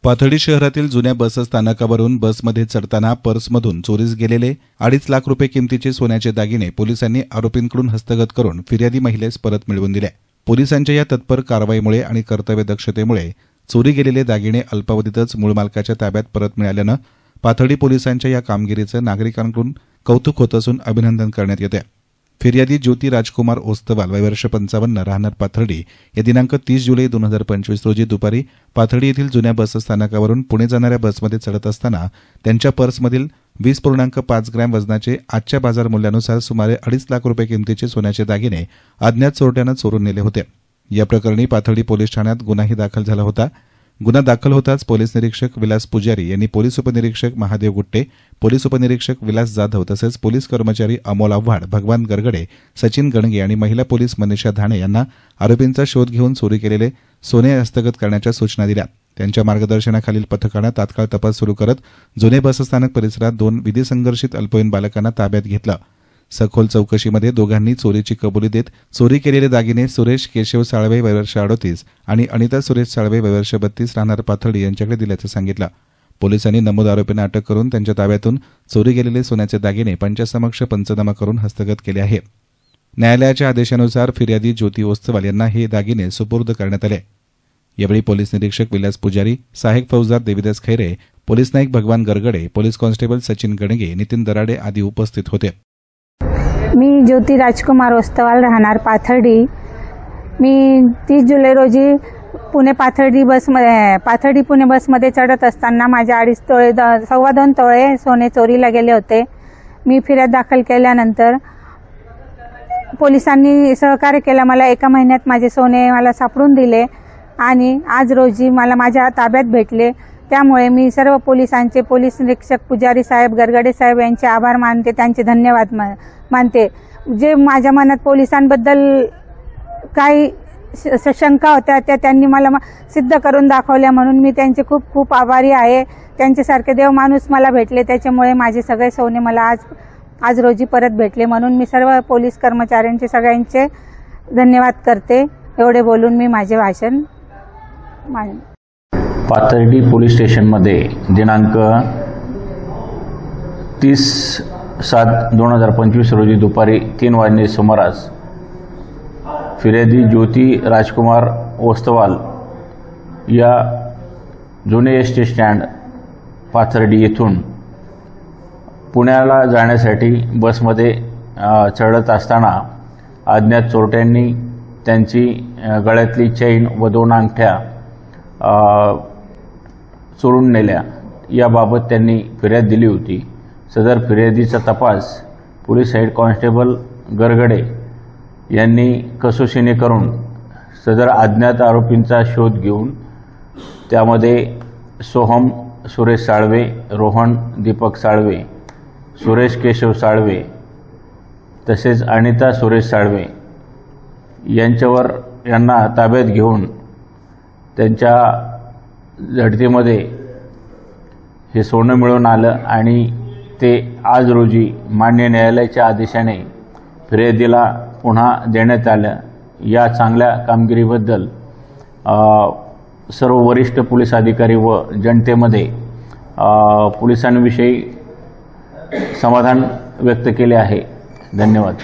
पाथर्डी शहरातील जुन्या बस स्थानकावरून बसमध्ये चढताना पर्समधून चोरीस गेलेले 2.5 लाख रुपये किमतीचे सोन्याचे दागिने पोलिसांनी आरोपींकडून हस्तगत करून फिर्यादी महिलेस परत मिळवून दिले। पोलिसांच्या या तत्पर कारवाईमुळे आणि कर्तव्यदक्षतेमुळे चोरी गेलेले दागिने अल्पावधीतच मूळ मालकाच्या ताब्यात परत मिळाल्यानं पाथर्डी पोलिसांच्या या कामगिरीचं नागरिकांकडून कौतुक होत असून अभिनंदन करण्यात येते। फिर्यादी ज्योती राजकुमार ओस्तवाल वय वर्ष 55 राहणार पाथर्डी या दिनांक 30 जुलै 2025 रोजी दुपारी पाथर्डी येथील जुन्या बस स्थानकावरून पुणे जाणाऱ्या बसमध्ये चढत असताना त्यांच्या पर्समधील 20.5 ग्रॅम वजनाचे आजच्या बाजार मूल्यानुसार सुमारे 2.5 लाख रुपये किमतीचे सोन्याचे दागिने अज्ञात चोरट्यानं चोरून नेले होते। या प्रकरणी पाथर्डी पोलीस ठाण्यात गुन्हाही दाखल झाला होता। गुन्हा दाखल होताच पोलीस निरीक्षक विलास पुजारी यांनी पोलीस उपनिरीक्षक महादेव गुट्टे, पोलीस उपनिरीक्षक विलास जाधव तसेच पोलीस कर्मचारी अमोल आव्हाड, भगवान गरगडे, सचिन गणगे आणि महिला पोलीस मनीषा धाणे यांना आरोपींचा शोध घेऊन चोरी केलेले सोने हस्तगत करण्याच्या सूचना दिल्या। त्यांच्या मार्गदर्शनाखालील पथकानं तात्काळ तपास सुरू करत जुने बसस्थानक परिसरात 2 विधिसंघर्षित अल्पवयीन बालकांना ताब्यात घेतलं। सखोल चौकशीमध्ये दोघांनी चोरीची कबुली देत चोरी केलेले दागिने सुरेश केशव साळवे वय वर्ष 38 आणि अनिता सुरेश साळवे वय वर्ष 32 राहणार पाथर्डी यांच्याकडे दिल्याचं सांगितलं। पोलिसांनी नमूद आरोपींना अटक करून त्यांच्या ताब्यातून चोरी गेलेले सोन्याचे दागिने पंचासमक्ष पंचनामा करून हस्तगत केले आहे। न्यायालयाच्या आदेशानुसार फिर्यादी ज्योती ओस्तवाल यांना हे दागिने सुपूर्द करण्यात आले। यावेळी पोलीस निरीक्षक विलास पुजारी, सहाय्यक फौजदार देविदास खैरे, पोलीस नाईक भगवान गरगडे, पोलीस कॉन्स्टेबल सचिन गणगे, नितीन दराडे आदी उपस्थित होते। मी ज्योती राजकुमार ओस्तवाल राहणार पाथर्डी। मी 30 जुलै रोजी पाथर्डी पुणे बसमध्ये चढत असताना माझ्या 2.5 तोळे 2.25 तोळे सोने चोरीला गेले होते। मी फिर्याद दाखल केल्यानंतर पोलिसांनी सहकार्य केलं। मला 1 महिन्यात माझे सोने मला सापडून दिले आणि आज रोजी मला माझ्या ताब्यात भेटले। त्यामुळे मी सर्व पोलिसांचे, पोलीस निरीक्षक पुजारी साहेब, गरगडे साहेब यांचे आभार मानते, त्यांचे धन्यवाद मानते। जे माझ्या मनात पोलिसांबद्दल काही शंका होत्या त्या त्यांनी मला सिद्ध करून दाखवल्या, म्हणून मी त्यांचे खूप खूप आभारी आहे। त्यांच्यासारखे देव माणूस मला भेटले, त्याच्यामुळे माझे सगळे सोने मला आज रोजी परत भेटले, म्हणून मी सर्व पोलीस कर्मचाऱ्यांचे सगळ्यांचे धन्यवाद करते। एवढे बोलून मी माझे भाषण पाथर्डी पोलीस स्टेशनमध्ये दिनांक 30/7/2025 रोजी दुपारी 3 वाजणे सुमारास फिर्यादी ज्योती राजकुमार ओस्तवाल या जुने एसटी स्टँड पाथर्डी येथून पुण्याला जाण्यासाठी बसमध्ये चढत असताना अज्ञात चोरट्यांनी त्यांची गळ्यातली चैन व 2 अंगठ्या चोरून नेल्या। याबाबत त्यांनी फिर्याद दिली होती। सदर फिर्यादीचा तपास पोलीस हेड कॉन्स्टेबल गरगडे यांनी कसोशीने करून सदर अज्ञात आरोपींचा शोध घेऊन त्यामध्ये सोहम सुरेश साळवे, रोहन दीपक साळवे, सुरेश केशव साळवे तसेच अनिता सुरेश साळवे यांना ताब्यात घेऊन त्यांच्या झडतीमध्ये हे सोनं मिळून आलं आणि ते आज रोजी मान्य न्यायालयाच्या आदेशाने फिर्यादीला पुन्हा देण्यात आलं। या चांगल्या कामगिरीबद्दल सर्व वरिष्ठ पोलीस अधिकारी व जनतेमध्ये पोलिसांविषयी समाधान व्यक्त केले आहे। धन्यवाद।